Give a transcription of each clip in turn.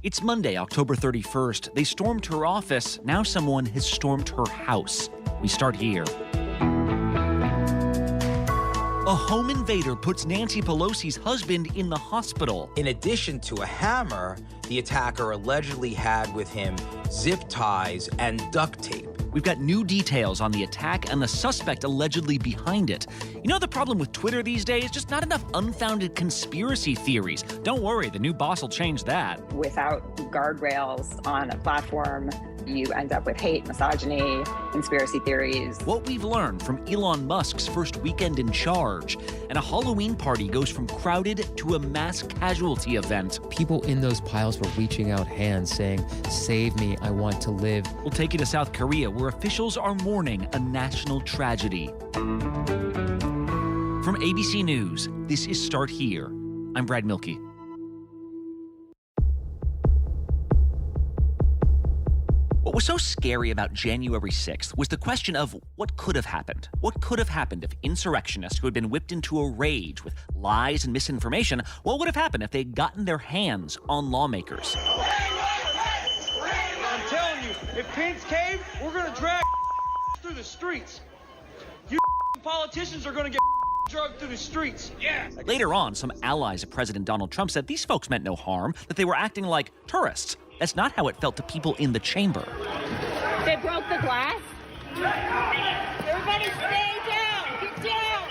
It's Monday, October 31st. They stormed her office. Now someone has stormed her house. We start here. A home invader puts Nancy Pelosi's husband in the hospital. In addition to a hammer, the attacker allegedly had with him zip ties and duct tape. We've got new details on the attack and the suspect allegedly behind it. You know the problem with Twitter these days? Just not enough unfounded conspiracy theories. Don't worry, the new boss will change that. Without guardrails on a platform, you end up with hate, misogyny, conspiracy theories. What we've learned from Elon Musk's first weekend in charge. And a Halloween party goes from crowded to a mass casualty event. People in those piles were reaching out hands saying, "Save me, I want to live." We'll take you to South Korea, where officials are mourning a national tragedy. From ABC News, this is Start Here. I'm Brad Milkey. What was so scary about January 6th was the question of what could have happened. What could have happened if insurrectionists who had been whipped into a rage with lies and misinformation, what would have happened if they'd gotten their hands on lawmakers? I'm telling you, if Pence cave, we're going to drag through the streets. You politicians are going to get drugged through the streets. Yeah. Later on, some allies of President Donald Trump said these folks meant no harm, that they were acting like tourists. That's not how it felt to people in the chamber. They broke the glass. Everybody stay down. Get down.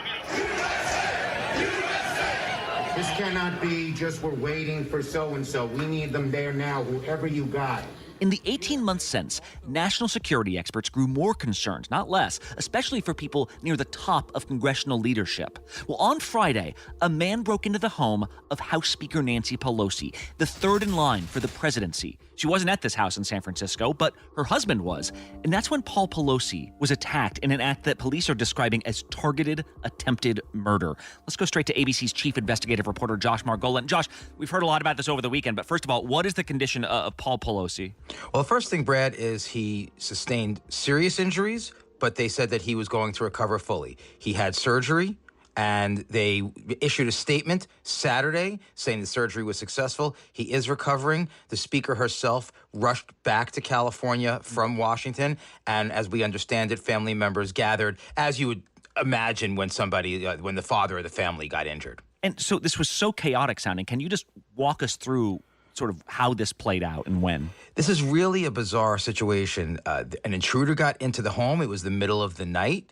This cannot be just we're waiting for so-and-so. We need them there now, whoever you got. In the 18 months since, national security experts grew more concerned, not less, especially for people near the top of congressional leadership. Well, on Friday, a man broke into the home of House Speaker Nancy Pelosi, the third in line for the presidency. She wasn't at this house in San Francisco, but her husband was. And that's when Paul Pelosi was attacked in an act that police are describing as targeted attempted murder. Let's go straight to ABC's chief investigative reporter, Josh Margolin. Josh, we've heard a lot about this over the weekend, but first of all, what is the condition of Paul Pelosi? Well, the first thing, Brad, is he sustained serious injuries, but they said that he was going to recover fully. He had surgery, and they issued a statement Saturday saying the surgery was successful. He is recovering. The speaker herself rushed back to California from Washington, and as we understand it, family members gathered, as you would imagine when when the father of the family got injured. And so this was so chaotic sounding. Can you just walk us through sort of how this played out and when? This is really a bizarre situation. An intruder got into the home. It was the middle of the night.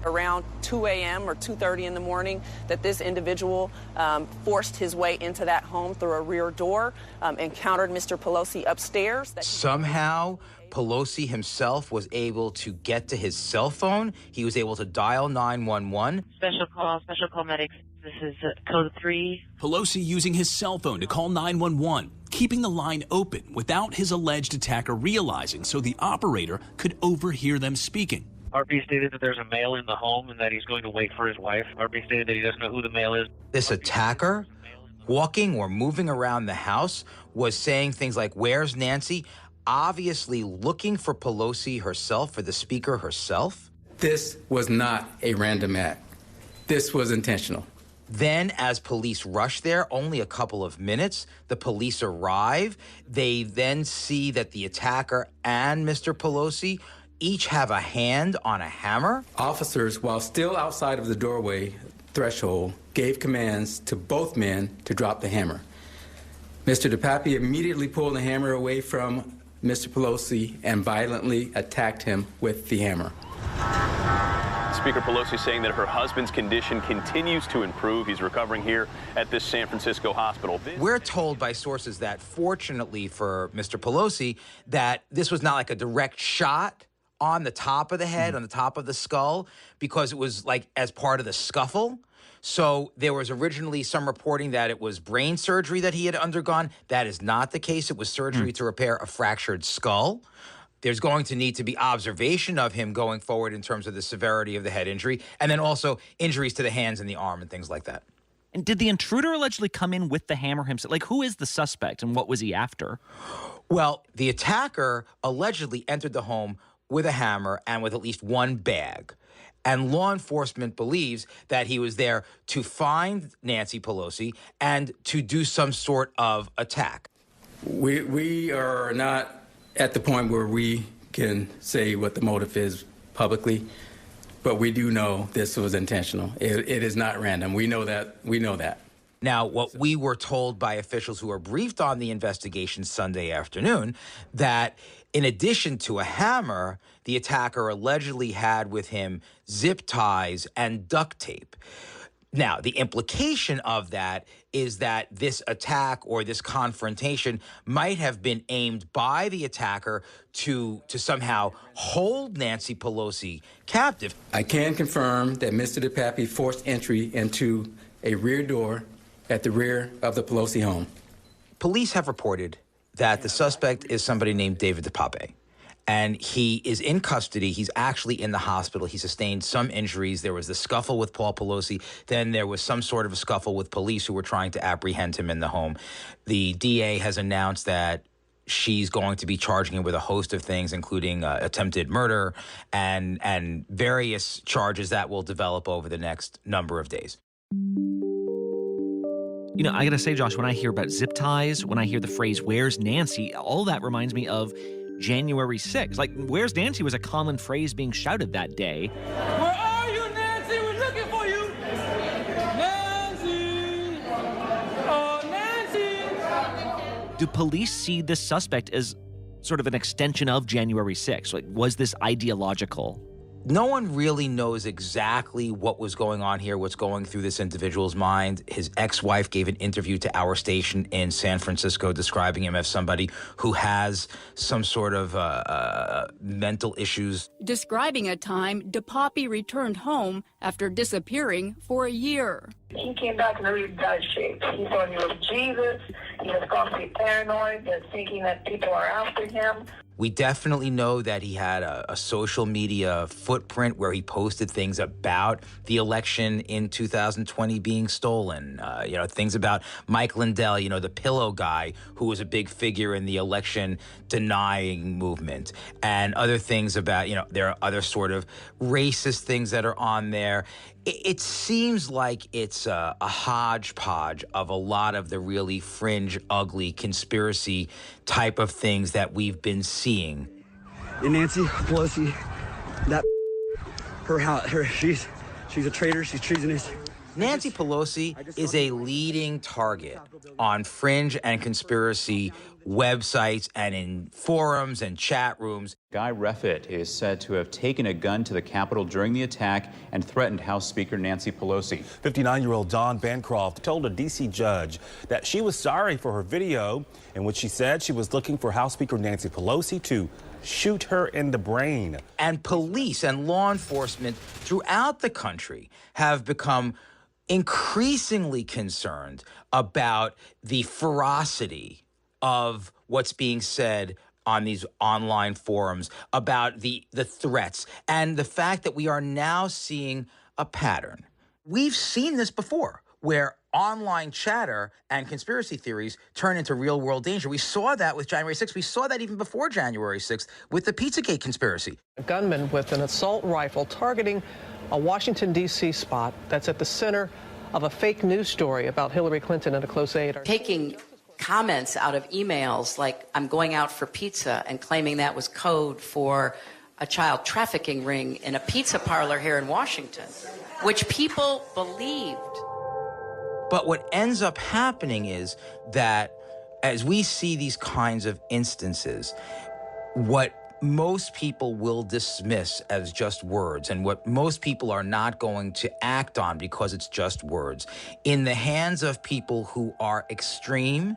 Around 2 a.m. or 2:30 in the morning, that this individual forced his way into that home through a rear door, encountered Mr. Pelosi upstairs. Somehow, Pelosi himself was able to get to his cell phone. He was able to dial 911. Special call medics. This is code 3. Pelosi using his cell phone to call 911, keeping the line open without his alleged attacker realizing, so the operator could overhear them speaking. RP stated that there's a male in the home and that he's going to wait for his wife. RP stated that he doesn't know who the male is. This attacker, walking or moving around the house, was saying things like, "Where's Nancy?" Obviously looking for Pelosi herself, for the speaker herself. This was not a random act. This was intentional. Then, as police rush there, only a couple of minutes, the police arrive. They then see that the attacker and Mr. Pelosi each have a hand on a hammer. Officers, while still outside of the doorway threshold, gave commands to both men to drop the hammer. Mr. DePapi immediately pulled the hammer away from Mr. Pelosi and violently attacked him with the hammer. Speaker Pelosi saying that her husband's condition continues to improve. He's recovering here at this San Francisco hospital. We're told by sources that, fortunately for Mr. Pelosi, that this was not like a direct shot on the top of the head, on the top of the skull, because it was like as part of the scuffle. So there was originally some reporting that it was brain surgery that he had undergone. That is not the case. It was surgery to repair a fractured skull. There's going to need to be observation of him going forward in terms of the severity of the head injury, and then also injuries to the hands and the arm and things like that. And did the intruder allegedly come in with the hammer himself? Like, who is the suspect and what was he after? Well, the attacker allegedly entered the home with a hammer and with at least one bag. And law enforcement believes that he was there to find Nancy Pelosi and to do some sort of attack. We are not at the point where we can say what the motive is publicly, but we do know this was intentional. It is not random. We know that. Now, what we were told by officials who were briefed on the investigation Sunday afternoon, that in addition to a hammer, the attacker allegedly had with him zip ties and duct tape. Now, the implication of that is that this attack or this confrontation might have been aimed by the attacker to somehow hold Nancy Pelosi captive. I can confirm that Mr. DePappy forced entry into a rear door at the rear of the Pelosi home. Police have reported that the suspect is somebody named David DePape, and he is in custody. He's actually in the hospital. He sustained some injuries. There was the scuffle with Paul Pelosi. Then there was some sort of a scuffle with police who were trying to apprehend him in the home. The DA has announced that she's going to be charging him with a host of things, including attempted murder and various charges that will develop over the next number of days. You know, I gotta say, Josh, when I hear about zip ties, when I hear the phrase, "Where's Nancy?" all that reminds me of January 6th. Like, "Where's Nancy?" was a common phrase being shouted that day. Where are you, Nancy? We're looking for you. Nancy. Oh, Nancy. Do police see this suspect as sort of an extension of January 6th? Like, was this ideological? No one really knows exactly what was going on here, what's going through this individual's mind. His ex-wife gave an interview to our station in San Francisco describing him as somebody who has some sort of mental issues. Describing a time DePape returned home after disappearing for a year. He came back in a really bad shape. He thought he was Jesus. He has gone to be paranoid and thinking that people are after him. We definitely know that he had a social media footprint where he posted things about the election in 2020 being stolen. Things about Mike Lindell, the pillow guy who was a big figure in the election denying movement, and other things about, there are other sort of racist things that are on there. It seems like it's a hodgepodge of a lot of the really fringe, ugly conspiracy type of things that we've been seeing. And Nancy Pelosi, she's a traitor. She's treasonous. Nancy Pelosi is a leading target on fringe and conspiracy websites and in forums and chat rooms. Guy Reffitt is said to have taken a gun to the Capitol during the attack and threatened House Speaker Nancy Pelosi. 59-year-old Dawn Bancroft told a D.C. judge that she was sorry for her video in which she said she was looking for House Speaker Nancy Pelosi to shoot her in the brain. And police and law enforcement throughout the country have become increasingly concerned about the ferocity of what's being said on these online forums, about the threats, and the fact that we are now seeing a pattern. We've seen this before, where online chatter and conspiracy theories turn into real-world danger. We saw that with January 6th. We saw that even before January 6th with the Pizzagate conspiracy. A gunman with an assault rifle targeting a Washington, D.C. spot that's at the center of a fake news story about Hillary Clinton and a close aide. Taking comments out of emails like, "I'm going out for pizza," and claiming that was code for a child trafficking ring in a pizza parlor here in Washington, which people believed. But what ends up happening is that as we see these kinds of instances, what most people will dismiss as just words, and what most people are not going to act on because it's just words, in the hands of people who are extreme,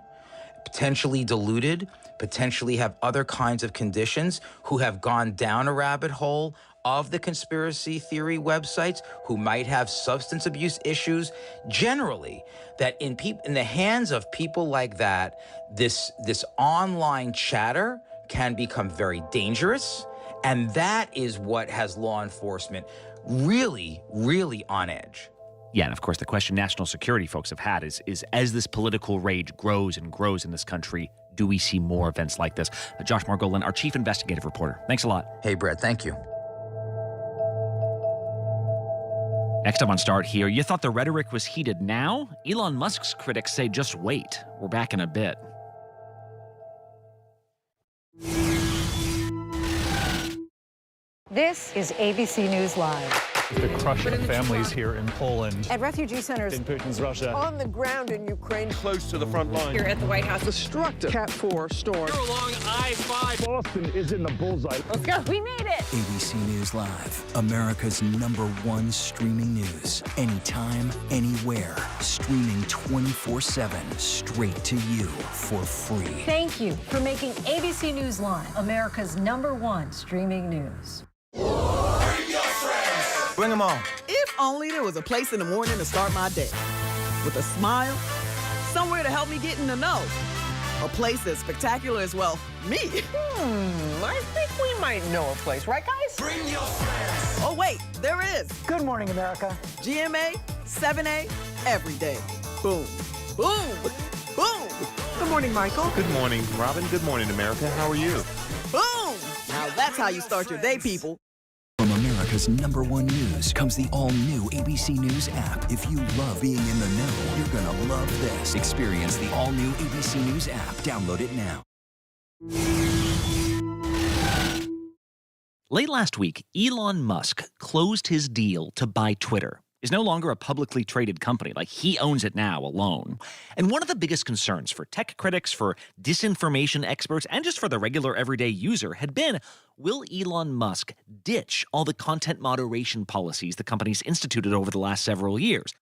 potentially deluded, potentially have other kinds of conditions, who have gone down a rabbit hole of the conspiracy theory websites, who might have substance abuse issues, generally, that in the hands of people like that, this online chatter can become very dangerous, and that is what has law enforcement really, really on edge. Yeah, and of course, the question national security folks have had is as this political rage grows and grows in this country, do we see more events like this? Josh Margolin, our chief investigative reporter. Thanks a lot. Hey, Brett, thank you. Next up on Start Here, you thought the rhetoric was heated now? Elon Musk's critics say just wait. We're back in a bit. This is ABC News Live. The crush of families here in Poland. At refugee centers. In Putin's Russia. On the ground in Ukraine. Close to the front line. Here at the White House. Destructive Cat 4 storm. Here along I-5. Boston is in the bullseye. Let's go. We made it. ABC News Live, America's #1 streaming news. Anytime, anywhere. Streaming 24/7, straight to you for free. Thank you for making ABC News Live America's #1 streaming news. Bring them on. If only there was a place in the morning to start my day. With a smile, somewhere to help me get in the know. A place as spectacular as, well, me. I think we might know a place, right, guys? Bring your friends. Oh, wait, there is. Good morning, America. GMA, 7A, every day. Boom, boom, boom. Good morning, Michael. Good morning, Robin. Good morning, America. How are you? Boom. Now that's how you start your day, people. From America's #1 news comes the all-new ABC News app. If you love being in the know, you're going to love this. Experience the all-new ABC News app. Download it now. Late last week, Elon Musk closed his deal to buy Twitter. It's no longer a publicly traded company. Like, he owns it now alone. And one of the biggest concerns for tech critics, for disinformation experts, and just for the regular everyday user had been, will Elon Musk ditch all the content moderation policies the company's instituted over the last several years?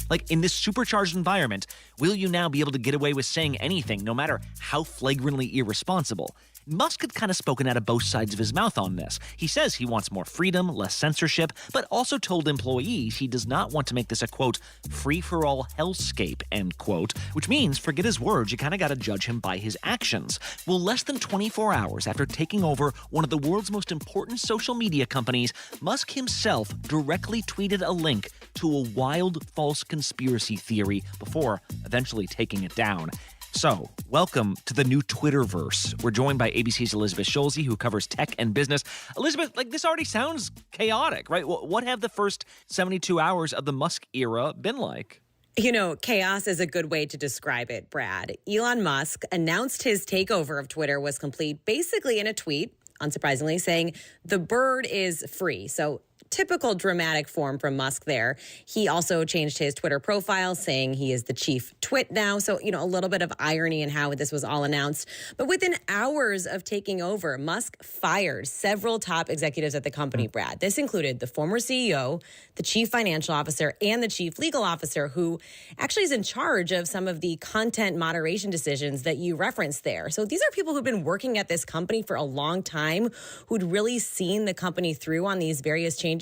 Like, in this supercharged environment, will you now be able to get away with saying anything, no matter how flagrantly irresponsible? Musk had kind of spoken out of both sides of his mouth on this. He says he wants more freedom, less censorship, but also told employees he does not want to make this a, quote, free-for-all hellscape, end quote, which means, forget his words, you kind of got to judge him by his actions. Well, less than 24 hours after taking over one of the world's most important social media companies, Musk himself directly tweeted a link to a wild, false conspiracy theory before eventually taking it down. So, welcome to the new Twitterverse. We're joined by ABC's Elizabeth Schulze, who covers tech and business. Elizabeth, like, this already sounds chaotic, right? What have the first 72 hours of the Musk era been like? You know, chaos is a good way to describe it, Brad. Elon Musk announced his takeover of Twitter was complete basically in a tweet, unsurprisingly, saying the bird is free. So, typical dramatic form from Musk there. He also changed his Twitter profile, saying he is the chief twit now. So, you know, a little bit of irony in how this was all announced. But within hours of taking over, Musk fired several top executives at the company, Brad. This included the former CEO, the chief financial officer, and the chief legal officer, who actually is in charge of some of the content moderation decisions that you referenced there. So these are people who've been working at this company for a long time, who'd really seen the company through on these various changes.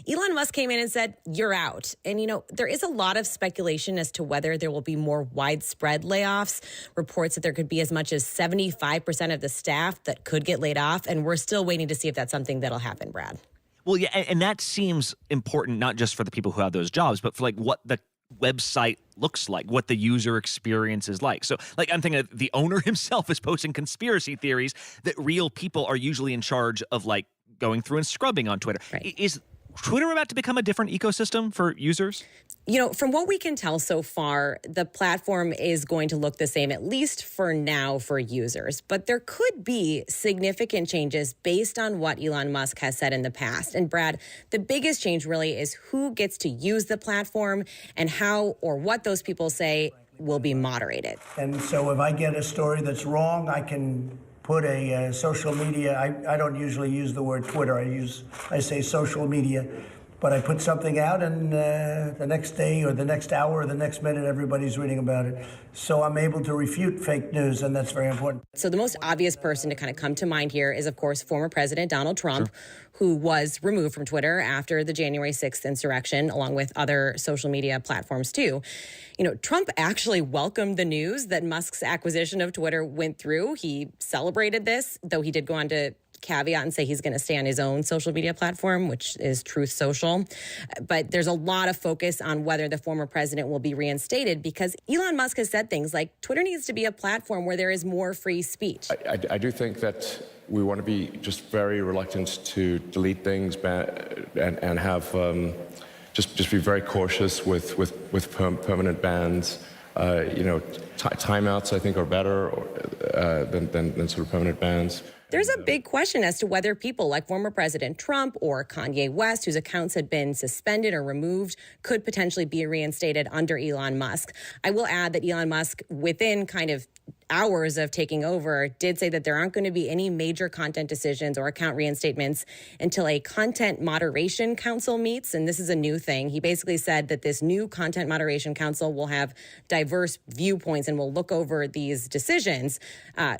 Elon Musk came in and said, you're out. And, you know, there is a lot of speculation as to whether there will be more widespread layoffs, reports that there could be as much as 75% of the staff that could get laid off. And we're still waiting to see if that's something that'll happen, Brad. Well, yeah, and that seems important, not just for the people who have those jobs, but for like what the website looks like, what the user experience is like. So, like, I'm thinking the owner himself is posting conspiracy theories that real people are usually in charge of, like, going through and scrubbing on Twitter. Right. Is Twitter about to become a different ecosystem for users? You know, from what we can tell so far, the platform is going to look the same, at least for now, for users. But there could be significant changes based on what Elon Musk has said in the past. And Brad, the biggest change really is who gets to use the platform and how or what those people say will be moderated. And so if I get a story that's wrong, I can put a social media, I don't usually use the word Twitter, I say social media, but I put something out and the next day or the next hour or the next minute, everybody's reading about it. So I'm able to refute fake news, and that's very important. So the most obvious person to kind of come to mind here is, of course, former President Donald Trump, who was removed from Twitter after the January 6th insurrection, along with other social media platforms, too. You know, Trump actually welcomed the news that Musk's acquisition of Twitter went through. He celebrated this, though he did go on to caveat and say he's going to stay on his own social media platform, which is Truth Social. But there's a lot of focus on whether the former president will be reinstated, because Elon Musk has said things like Twitter needs to be a platform where there is more free speech. I do think that we want to be just very reluctant to delete things and have just be very cautious with permanent bans. You know, timeouts I think are better than sort of permanent bans. There's a big question as to whether people like former President Trump or Kanye West, whose accounts had been suspended or removed, could potentially be reinstated under Elon Musk. I will add that Elon Musk, within kind of hours of taking over, did say that there aren't going to be any major content decisions or account reinstatements until a content moderation council meets. And this is a new thing. He basically said that this new content moderation council will have diverse viewpoints and will look over these decisions.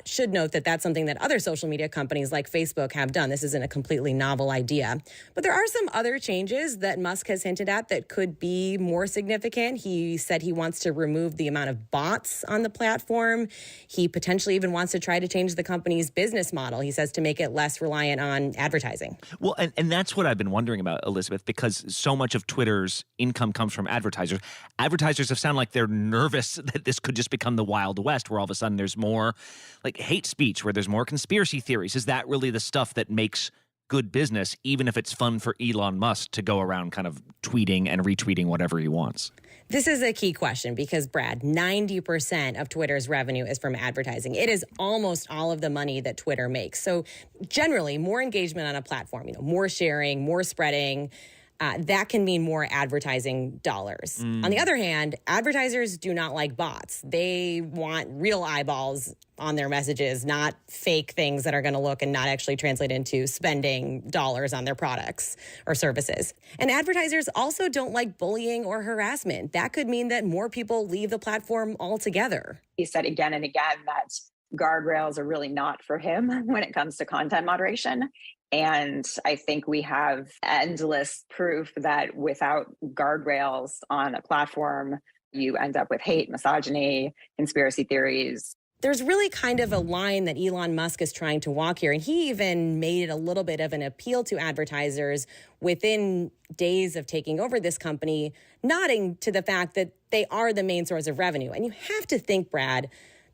Should note that that's something that other social media companies like Facebook have done. This isn't a completely novel idea. But there are some other changes that Musk has hinted at that could be more significant. He said he wants to remove the amount of bots on the platform. He potentially even wants to try to change the company's business model, he says, to make it less reliant on advertising. Well, and that's what I've been wondering about, Elizabeth, because so much of Twitter's income comes from advertisers. Advertisers have sounded like they're nervous that this could just become the Wild West, where all of a sudden there's more like hate speech, where there's more conspiracy theories. Is that really the stuff that makes good business, even if it's fun for Elon Musk to go around kind of tweeting and retweeting whatever he wants? This is a key question because, Brad, 90% of Twitter's revenue is from advertising. It is almost all of the money that Twitter makes. So generally, more engagement on a platform, more sharing, more spreading, that can mean more advertising dollars. On the other hand, advertisers do not like bots. They want real eyeballs on their messages, not fake things that are going to look and not actually translate into spending dollars on their products or services. And advertisers also don't like bullying or harassment. That could mean that more people leave the platform altogether. He said again and again that guardrails are really not for him when it comes to content moderation. And I think we have endless proof that without guardrails on a platform, you end up with hate, misogyny, conspiracy theories. There's really kind of a line that Elon Musk is trying to walk here. And he even made it a little bit of an appeal to advertisers within days of taking over this company, nodding to the fact that they are the main source of revenue. And you have to think, Brad,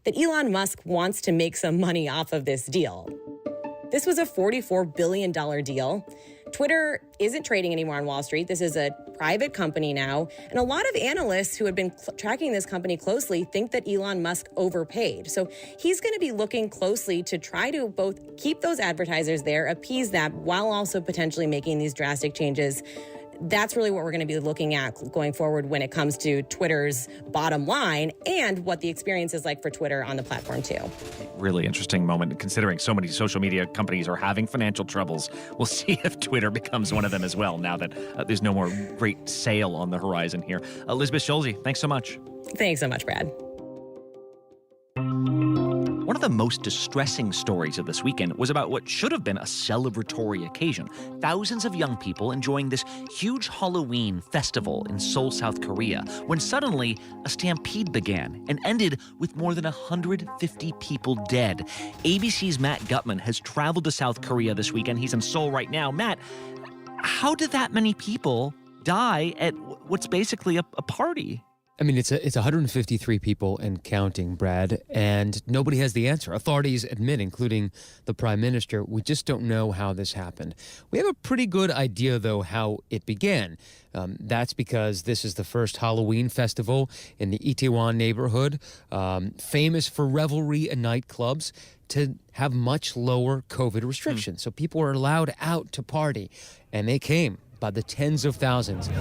that Elon Musk wants to make some money off of this deal. This was a $44 billion deal. Twitter isn't trading anymore on Wall Street. This is a private company now. And a lot of analysts who had been tracking this company closely think that Elon Musk overpaid. So he's going to be looking closely to try to both keep those advertisers there, appease that, while also potentially making these drastic changes. That's really what we're going to be looking at going forward when it comes to Twitter's bottom line and what the experience is like for Twitter on the platform, too. Really interesting moment, considering so many social media companies are having financial troubles. We'll see if Twitter becomes one of them as well, now that there's no more great sale on the horizon here. Elizabeth Schulze, thanks so much. Thanks so much, Brad. One of the most distressing stories of this weekend was about what should have been a celebratory occasion. Thousands of young people enjoying this huge Halloween festival in Seoul, South Korea, when suddenly a stampede began and ended with more than 150 people dead. ABC's Matt Gutman has traveled to South Korea this weekend. He's in Seoul right now. Matt, how did that many people die at what's basically a party? I mean, it's 153 people and counting, Brad, and nobody has the answer. Authorities admit, including the Prime Minister, we just don't know how this happened. We have a pretty good idea, though, how it began. That's because this is the first Halloween festival in the Itaewon neighborhood, famous for revelry and nightclubs, to have much lower COVID restrictions. So people were allowed out to party, and they came by the tens of thousands.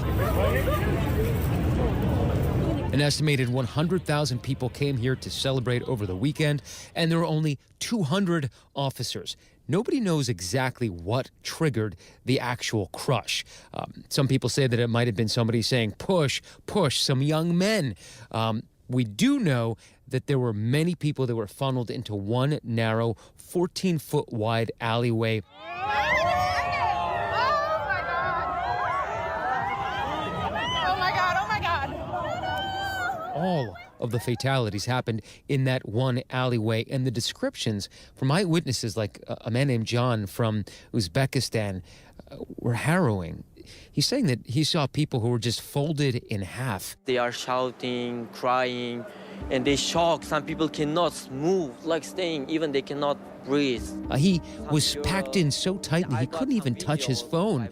An estimated 100,000 people came here to celebrate over the weekend, and there were only 200 officers. Nobody knows exactly what triggered the actual crush. Some people say that it might have been somebody saying, push, push, some young men. We do know that there were many people that were funneled into one narrow, 14-foot wide alleyway. All of the fatalities happened in that one alleyway, and the descriptions from eyewitnesses like a man named John from Uzbekistan were harrowing. He's saying that he saw people who were just folded in half. They are shouting, crying, and they shock. Some people cannot move, like staying, even they cannot breathe. He was packed in so tightly he couldn't even touch his phone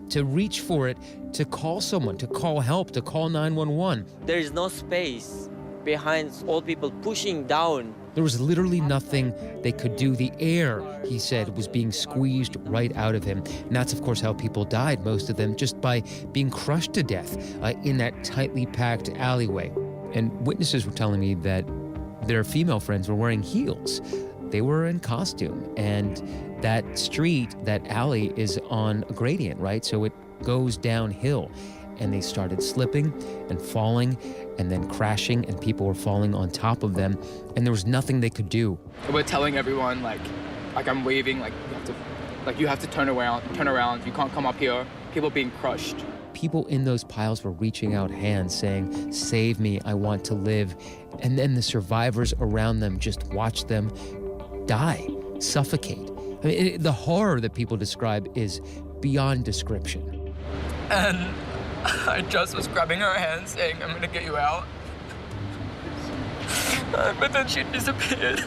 to reach for it, to call someone, to call help, to call 911. There is no space behind old people pushing down. There was literally nothing they could do. The air, he said, was being squeezed right out of him. And that's, of course, how people died, most of them, just by being crushed to death in that tightly packed alleyway. And witnesses were telling me that their female friends were wearing heels. They were in costume. And that street, that alley, is on a gradient, right? So it goes downhill. And they started slipping and falling and then crashing, and people were falling on top of them, and there was nothing they could do. We're telling everyone, like I'm waving, you have to turn around, you can't come up here. People being crushed. People in those piles were reaching out hands saying, "Save me, I want to live." And then the survivors around them just watched them die, suffocate. I mean, the horror that people describe is beyond description. And I just was grabbing her hand saying, "I'm gonna get you out." But then she disappeared.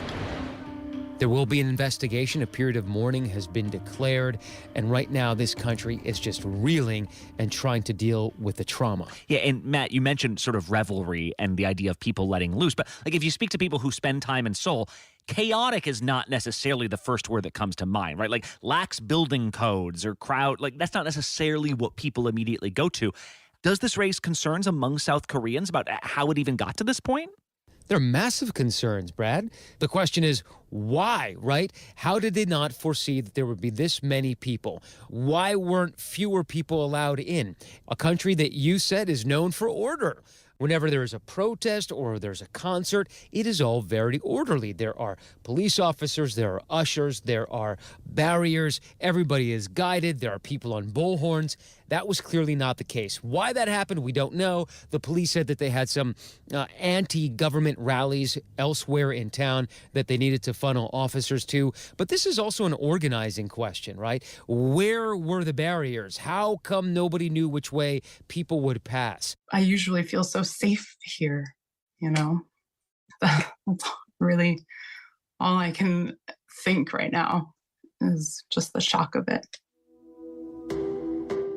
There will be an investigation. A period of mourning has been declared. And right now, this country is just reeling and trying to deal with the trauma. Yeah, and Matt, you mentioned sort of revelry and the idea of people letting loose. But like, if you speak to people who spend time in Seoul, chaotic is not necessarily the first word that comes to mind, right? Like lax building codes or crowd, like that's not necessarily what people immediately go to. Does this raise concerns among South Koreans about how it even got to this point? There are massive concerns, Brad. The question is, why, right? How did they not foresee that there would be this many people? Why weren't fewer people allowed in? A country that you said is known for order. Whenever there is a protest or there's a concert, it is all very orderly. There are police officers, there are ushers, there are barriers. Everybody is guided. There are people on bullhorns. That was clearly not the case. Why that happened, we don't know. The police said that they had some anti-government rallies elsewhere in town that they needed to funnel officers to. But this is also an organizing question, right? Where were the barriers? How come nobody knew which way people would pass? I usually feel so safe here, you know? That's really all I can think right now is just the shock of it.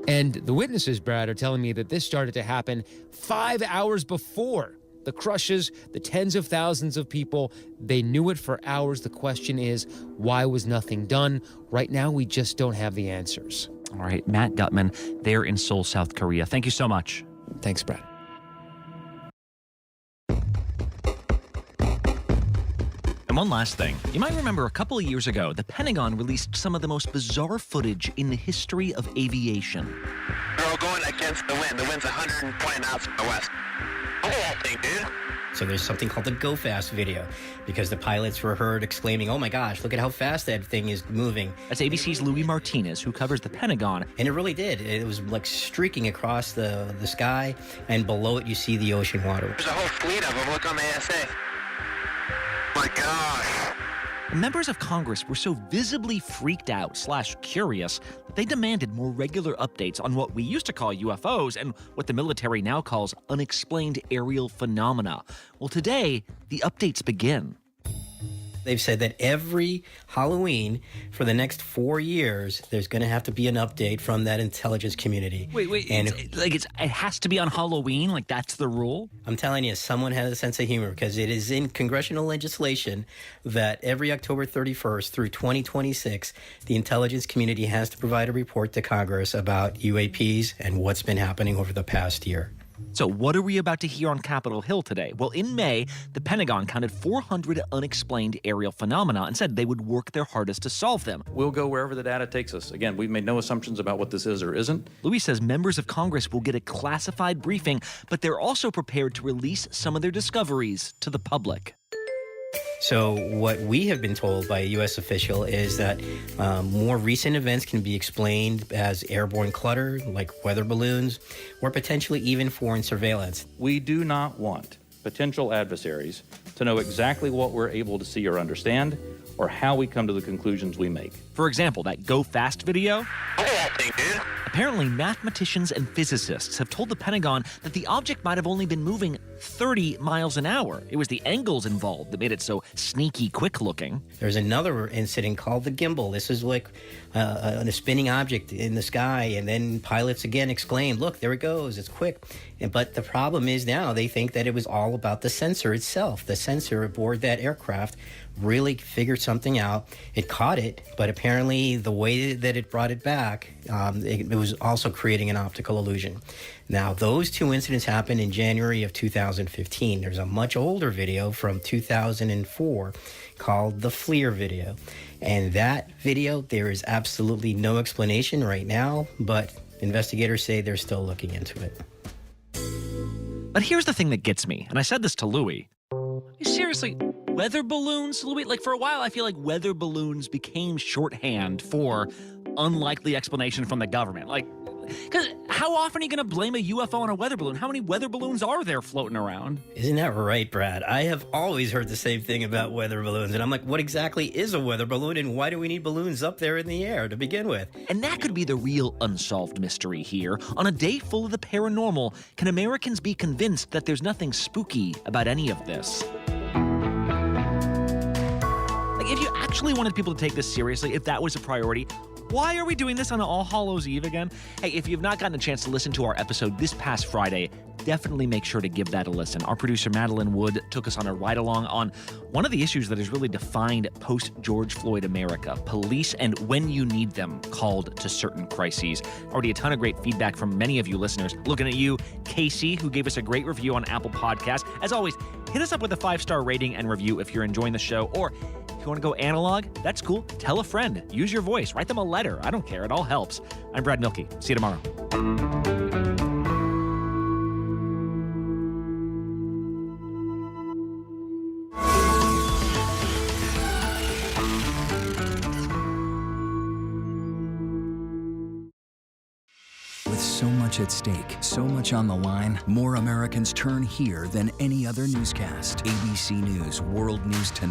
And the witnesses, Brad, are telling me that this started to happen 5 hours before the crushes, the tens of thousands of people. They knew it for hours. The question is, why was nothing done? Right now, we just don't have the answers. All right, Matt Gutman there in Seoul, South Korea. Thank you so much. Thanks, Brad. And one last thing. You might remember a couple of years ago, the Pentagon released some of the most bizarre footage in the history of aviation. We're all going against the wind. The wind's 120 knots from the west. Look at that thing, dude. So there's something called the Go Fast video because the pilots were heard exclaiming, "Oh my gosh, look at how fast that thing is moving." That's ABC's Louis Martinez, who covers the Pentagon. And it really did. It was like streaking across the sky, and below it you see the ocean water. There's a whole fleet of them. Look on the ASA. My gosh. Members of Congress were so visibly freaked out / curious that they demanded more regular updates on what we used to call UFOs and what the military now calls unexplained aerial phenomena. Well, today, the updates begin. They've said that every Halloween for the next 4 years, there's going to have to be an update from that intelligence community. Wait, and it has to be on Halloween? Like, that's the rule? I'm telling you, someone has a sense of humor because it is in congressional legislation that every October 31st through 2026, the intelligence community has to provide a report to Congress about UAPs and what's been happening over the past year. So what are we about to hear on Capitol Hill today? Well, in May, the Pentagon counted 400 unexplained aerial phenomena and said they would work their hardest to solve them. We'll go wherever the data takes us. Again, we've made no assumptions about what this is or isn't. Louis says members of Congress will get a classified briefing, but they're also prepared to release some of their discoveries to the public. So what we have been told by a U.S. official is that more recent events can be explained as airborne clutter, like weather balloons, or potentially even foreign surveillance. We do not want potential adversaries to know exactly what we're able to see or understand, or how we come to the conclusions we make. For example, that Go Fast video? Look at that thing, dude. Apparently, mathematicians and physicists have told the Pentagon that the object might have only been moving 30 miles an hour. It was the angles involved that made it so sneaky quick looking. There's another incident called the gimbal. This is like a spinning object in the sky, and then pilots again exclaim, look, there it goes, it's quick. But the problem is now they think that it was all about the sensor itself. The sensor aboard that aircraft really figured something out. It caught it, but apparently the way that it brought it back, it was also creating an optical illusion. Now, those two incidents happened in January of 2015. There's a much older video from 2004 called the FLIR video. And that video, there is absolutely no explanation right now, but investigators say they're still looking into it. But here's the thing that gets me, and I said this to Louis. Seriously, weather balloons, Louis? Like, for a while, I feel like weather balloons became shorthand for unlikely explanation from the government. Like, because how often are you going to blame a UFO on a weather balloon? How many weather balloons are there floating around? Isn't that right, Brad? I have always heard the same thing about weather balloons. And I'm like, what exactly is a weather balloon? And why do we need balloons up there in the air to begin with? And that could be the real unsolved mystery here. On a day full of the paranormal, can Americans be convinced that there's nothing spooky about any of this? Like, if you actually wanted people to take this seriously, if that was a priority, why are we doing this on All Hallows Eve again? Hey, if you've not gotten a chance to listen to our episode this past Friday, definitely make sure to give that a listen. Our producer, Madeline Wood, took us on a ride-along on one of the issues that has really defined post-George Floyd America, police and when you need them called to certain crises. Already a ton of great feedback from many of you listeners. Looking at you, Casey, who gave us a great review on Apple Podcasts. As always, hit us up with a 5-star rating and review if you're enjoying the show, or if you want to go analog, that's cool. Tell a friend. Use your voice. Write them a letter. I don't care. It all helps. I'm Brad Milkey. See you tomorrow. With so much at stake, so much on the line, more Americans turn here than any other newscast. ABC News World News Tonight.